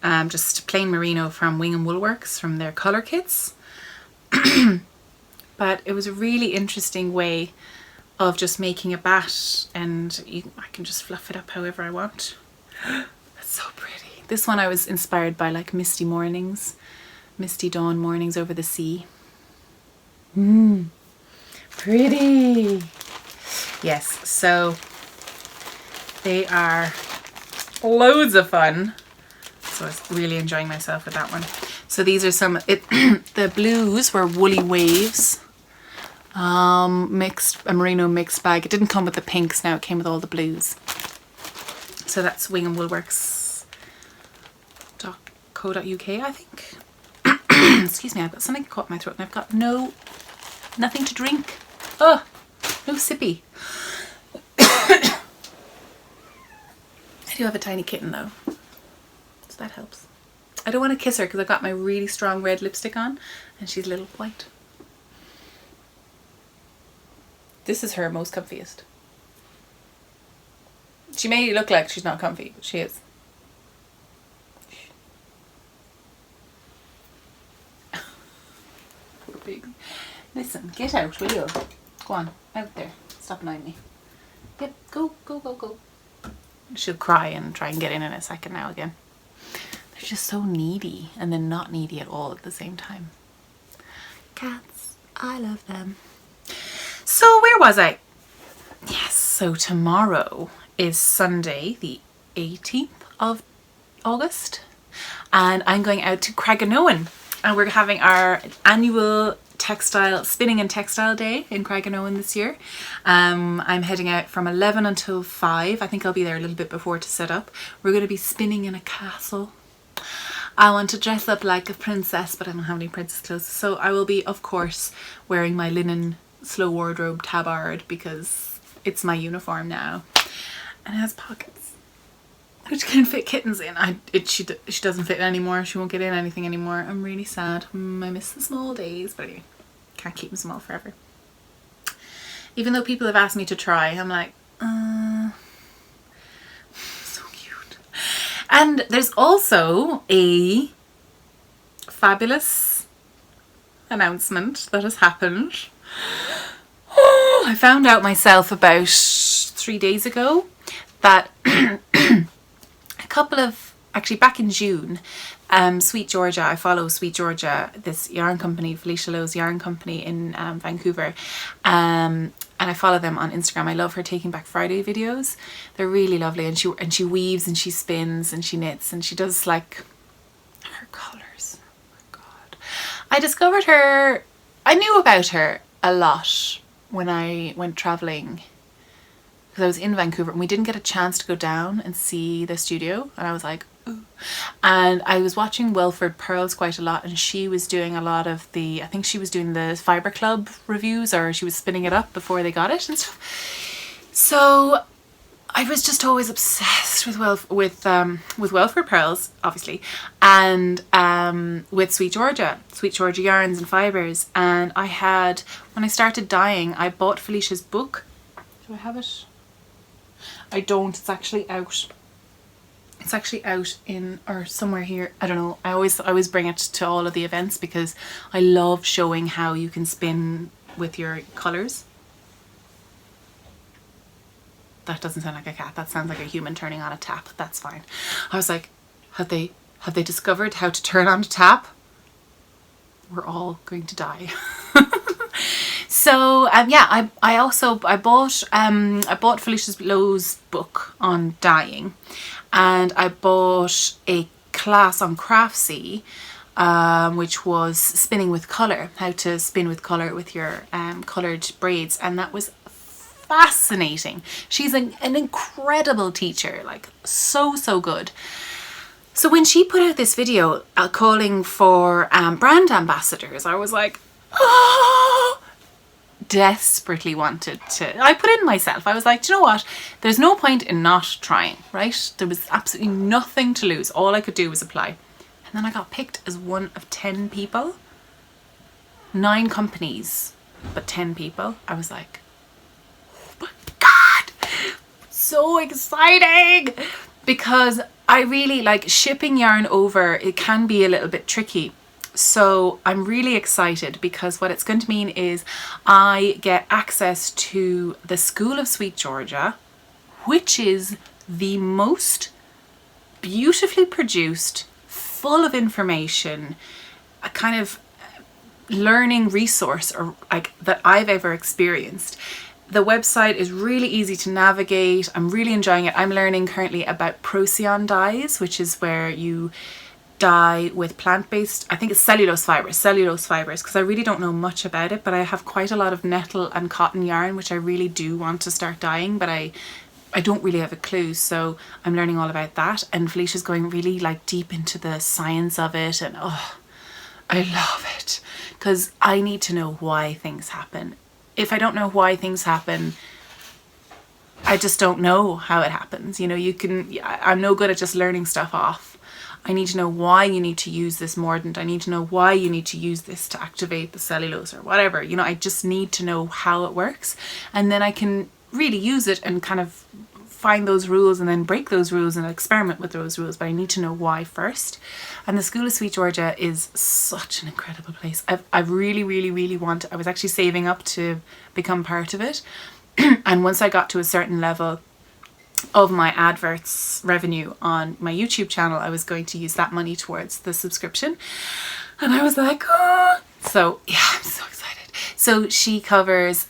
just plain merino from Wing and Woolworks from their color kits. But it was a really interesting way of just making a bat, and I can just fluff it up however I want. That's so pretty. This one I was inspired by like misty mornings, misty dawn mornings over the sea. Pretty. Yes, so they are loads of fun. So I was really enjoying myself with that one. So these are some, the blues were Woolly Waves. Mixed, a merino mixed bag. It didn't come with the pinks, now it came with all the blues. So that's Wing and Woolworks.co.uk, I think. Excuse me, I've got something caught in my throat and I've got nothing to drink. Oh, no sippy. I do have a tiny kitten though, so that helps. I don't want to kiss her because I've got my really strong red lipstick on and she's a little white. This is her most comfiest. She may look like she's not comfy, but she is. Poor pig. Listen, get out, will you? Go on, out there. Stop annoying me. Yep, go, go, go, go. She'll cry and try and get in a second now again. They're just so needy and then not needy at all at the same time. Cats, I love them. So where was I? Yes, so tomorrow is Sunday the 18th of August and I'm going out to Craiganoan and we're having our annual spinning and textile day in Craiganoan this year. I'm heading out from 11 until 5. I think I'll be there a little bit before to set up. We're going to be spinning in a castle. I want to dress up like a princess, but I don't have any princess clothes, so I will be of course wearing my linen slow wardrobe tabard because it's my uniform now, and it has pockets which can fit kittens in. She doesn't fit anymore. She won't get in anything anymore. I'm really sad. I miss the small days, but anyway, can't keep them small forever. Even though people have asked me to try, I'm like, so cute. And there's also a fabulous announcement that has happened. I found out myself about 3 days ago that actually back in June, Sweet Georgia, I follow Sweet Georgia, this yarn company, Felicia Lowe's yarn company in Vancouver, and I follow them on Instagram. I love her Taking Back Friday videos. They're really lovely, and she weaves and she spins and she knits and she does like her colours. Oh my god. I discovered her, I knew about her a lot when I went travelling because I was in Vancouver and we didn't get a chance to go down and see the studio, and I was like, ooh. And I was watching Welford Pearls quite a lot, and she was doing a lot of the, I think she was doing the Fibre Club reviews, or she was spinning it up before they got it and stuff. So I was just always obsessed with Welford Pearls, obviously, and with Sweet Georgia yarns and fibres. And I had, when I started dyeing, I bought Felicia's book. Do I have it? I don't. It's actually out. It's actually out in, or somewhere here. I don't know. I always bring it to all of the events because I love showing how you can spin with your colours. That doesn't sound like a cat. That sounds like a human turning on a tap. That's fine. I was like, have they discovered how to turn on a tap? We're all going to die. So yeah, I bought Felicia Lowe's book on dyeing, and I bought a class on Craftsy, which was spinning with colour, how to spin with colour with your coloured braids, and that was fascinating. She's an incredible teacher, like so good. So when she put out this video calling for brand ambassadors, I was like, oh, desperately wanted to. I put in myself. I was like, do you know what? There's no point in not trying, right? There was absolutely nothing to lose. All I could do was apply. And then I got picked as one of 10 people. 9 companies, but 10 people. I was like, so exciting, because I really like shipping yarn over. It can be a little bit tricky, so I'm really excited because what it's going to mean is I get access to the School of Sweet Georgia, which is the most beautifully produced, full of information, a kind of learning resource or like that I've ever experienced. The website is really easy to navigate. I'm really enjoying it. I'm learning currently about Procyon dyes, which is where you dye with plant-based, I think it's cellulose fibres, because I really don't know much about it, but I have quite a lot of nettle and cotton yarn, which I really do want to start dyeing, but I don't really have a clue. So I'm learning all about that, and Felicia's going really like deep into the science of it, and oh, I love it, because I need to know why things happen. If I don't know why things happen, I just don't know how it happens. You know, I'm no good at just learning stuff off. I need to know why you need to use this mordant. I need to know why you need to use this to activate the cellulose or whatever. You know, I just need to know how it works. And then I can really use it and kind of find those rules and then break those rules and experiment with those rules, but I need to know why first. And the School of Sweet Georgia is such an incredible place. I really want, I was actually saving up to become part of it. And once I got to a certain level of my adverts revenue on my YouTube channel, I was going to use that money towards the subscription. And I was like, oh. So yeah, I'm so excited. So she covers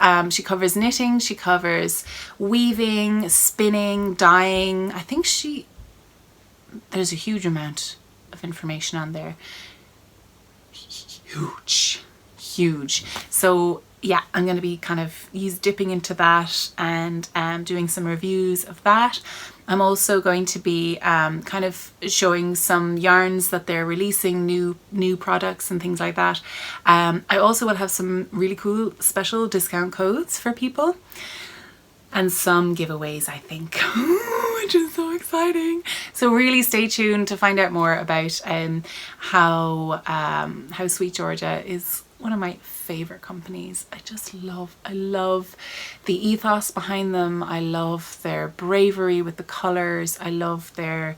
knitting, she covers weaving, spinning, dyeing. I think there's a huge amount of information on there. Huge. So yeah, I'm going to be kind of dipping into that and doing some reviews of that. I'm also going to be kind of showing some yarns that they're releasing, new products and things like that. I also will have some really cool special discount codes for people and some giveaways, I think, which is so exciting. So really stay tuned to find out more about how Sweet Georgia is one of my favorite companies. I love the ethos behind them. I love their bravery with the colors. I love their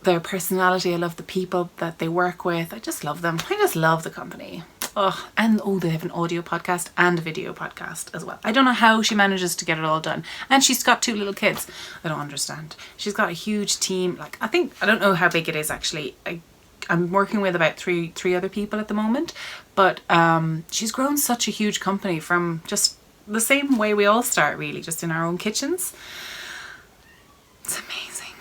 personality. I love the people that they work with. I just love them. I just love the company. Oh, and they have an audio podcast and a video podcast as well. I don't know how she manages to get it all done. And she's got 2 little kids. I don't understand. She's got a huge team. Like, I don't know how big it is actually. I'm working with about three other people at the moment, but she's grown such a huge company from just the same way we all start, really, just in our own kitchens. It's amazing.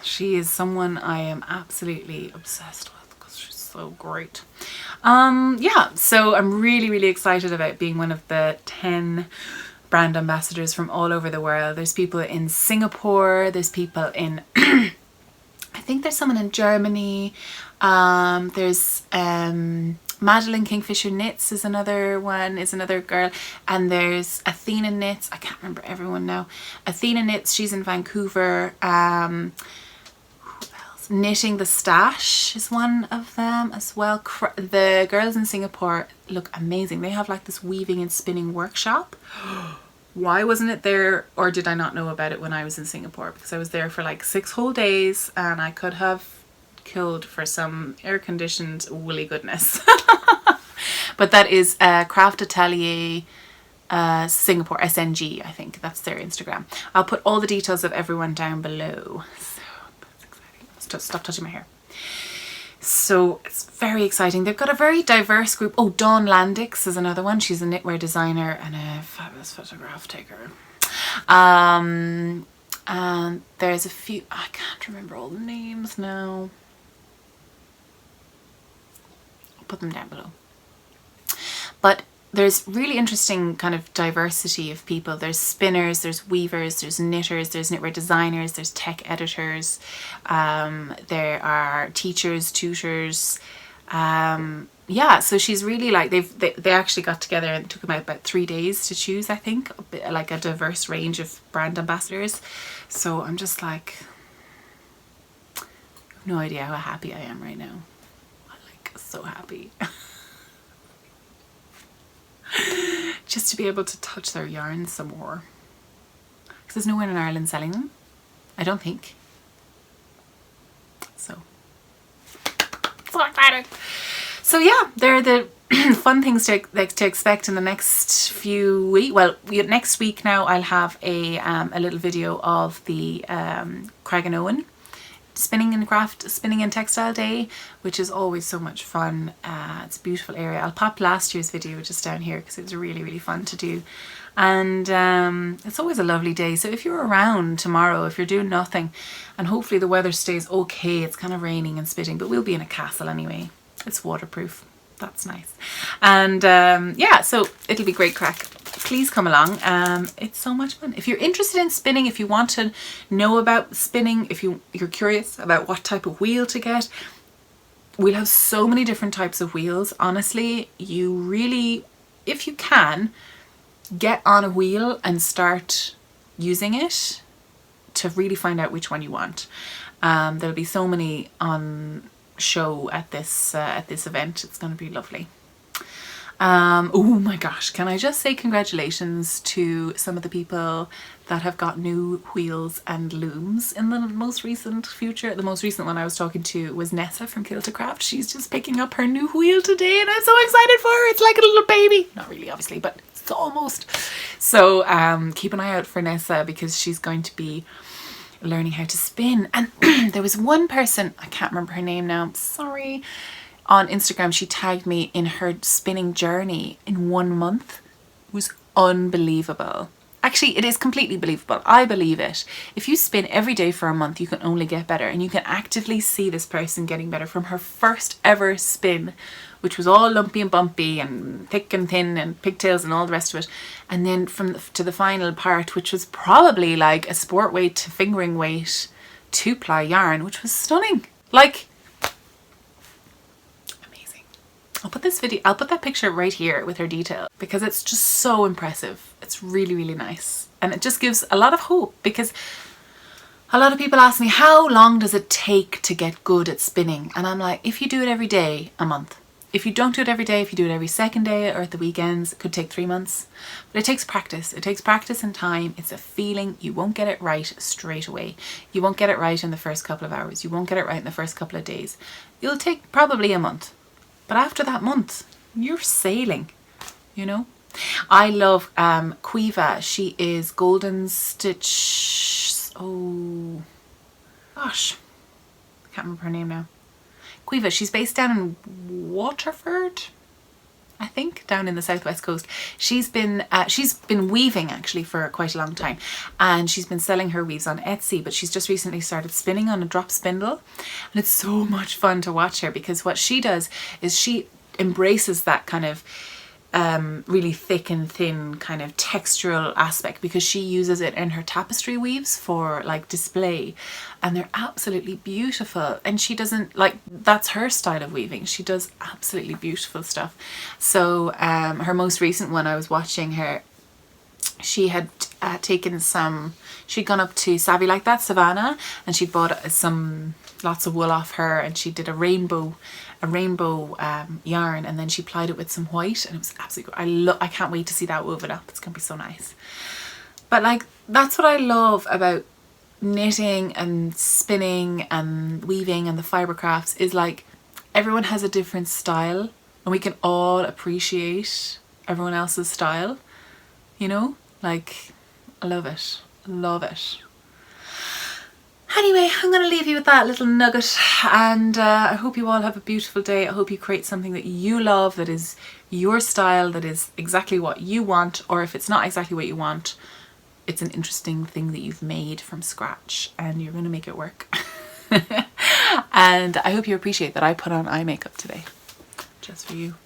She is someone I am absolutely obsessed with because she's so great. Yeah, so I'm really excited about being one of the 10 brand ambassadors from all over the world. There's people in Singapore, there's people in I think there's someone in Germany, there's Madeline Kingfisher Knits is another one, is another girl, and there's Athena Knits, I can't remember everyone now. Athena Knits, she's in Vancouver. Knitting the Stash is one of them as well. The girls in Singapore look amazing. They have like this weaving and spinning workshop. Why wasn't it there, or did I not know about it when I was in Singapore? Because I was there for like 6 whole days and I could have killed for some air-conditioned woolly goodness. But that is Craft Atelier Singapore, SNG, I think. That's their Instagram. I'll put all the details of everyone down below. Stop touching my hair. So it's very exciting. They've got a very diverse group. Oh, Dawn Landix is another one. She's a knitwear designer and a fabulous photograph taker. And there's a few, I can't remember all the names now. I'll put them down below. But there's really interesting kind of diversity of people. There's spinners, there's weavers, there's knitters, there's knitwear designers, there's tech editors, there are teachers, tutors. Yeah, so she's really like, they actually got together and it took them about 3 days to choose, I think, like a diverse range of brand ambassadors. So I'm just like, no idea how happy I am right now. I'm like so happy. Just to be able to touch their yarns some more, because there's no one in Ireland selling them, I don't think. So excited. So yeah, they're the fun things to expect in the next few weeks. Well, next week now I'll have a little video of the Craigan spinning and textile day, which is always so much fun. It's a beautiful area. I'll pop last year's video just down here because it was really, really fun to do. And it's always a lovely day. So if you're around tomorrow, if you're doing nothing, and hopefully the weather stays okay, it's kind of raining and spitting, but we'll be in a castle anyway. It's waterproof. That's nice. And yeah, so it'll be great crack. Please come along. It's so much fun. If you're interested in spinning, if you want to know about spinning, if you're curious about what type of wheel to get, we'll have so many different types of wheels. Honestly, you really, if you can, get on a wheel and start using it to really find out which one you want. There'll be so many on show at this event. It's going to be lovely. Oh my gosh, can I just say congratulations to some of the people that have got new wheels and looms in the most recent future. The most recent one I was talking to was Nessa from Kill to Craft. She's just picking up her new wheel today and I'm so excited for her. It's like a little baby. Not really, obviously, but it's almost. So keep an eye out for Nessa because she's going to be learning how to spin. And there was one person, I can't remember her name now, I'm sorry, on Instagram. She tagged me in her spinning journey in 1 month. It was unbelievable. Actually, it is completely believable. I believe it. If you spin every day for a month, you can only get better, and you can actively see this person getting better from her first ever spin, which was all lumpy and bumpy and thick and thin and pigtails and all the rest of it. And then to the final part, which was probably like a sport weight to fingering weight 2-ply yarn, which was stunning. Like, I'll put that picture right here with her detail because it's just so impressive. It's really, really nice. And it just gives a lot of hope because a lot of people ask me, how long does it take to get good at spinning? And I'm like, if you do it every day, a month. If you don't do it every day, if you do it every second day or at the weekends, it could take 3 months. But it takes practice. It takes practice and time. It's a feeling. You won't get it right straight away. You won't get it right in the first couple of hours. You won't get it right in the first couple of days. It'll take probably a month. But after that month, you're sailing, you know? I love Quiva. She is Golden Stitch. Oh, gosh. I can't remember her name now. Quiva. She's based down in Waterford, I think, down in the southwest coast. She's been weaving actually for quite a long time, and she's been selling her weaves on Etsy, but she's just recently started spinning on a drop spindle, and it's so much fun to watch her because what she does is she embraces that kind of really thick and thin kind of textural aspect, because she uses it in her tapestry weaves for like display, and they're absolutely beautiful. And she doesn't like, that's her style of weaving. She does absolutely beautiful stuff. So her most recent one, I was watching her, she had taken some, she'd gone up to Savvy Like That, Savannah, and she'd bought lots of wool off her, and she did a rainbow yarn, and then she plied it with some white, and it was absolutely, I can't wait to see that woven up. It's gonna be so nice. But like, that's what I love about knitting and spinning and weaving and the fibre crafts, is like everyone has a different style, and we can all appreciate everyone else's style, you know, like I love it, love it. Anyway, I'm going to leave you with that little nugget, and I hope you all have a beautiful day. I hope you create something that you love, that is your style, that is exactly what you want, or if it's not exactly what you want, it's an interesting thing that you've made from scratch and you're going to make it work. And I hope you appreciate that I put on eye makeup today, just for you.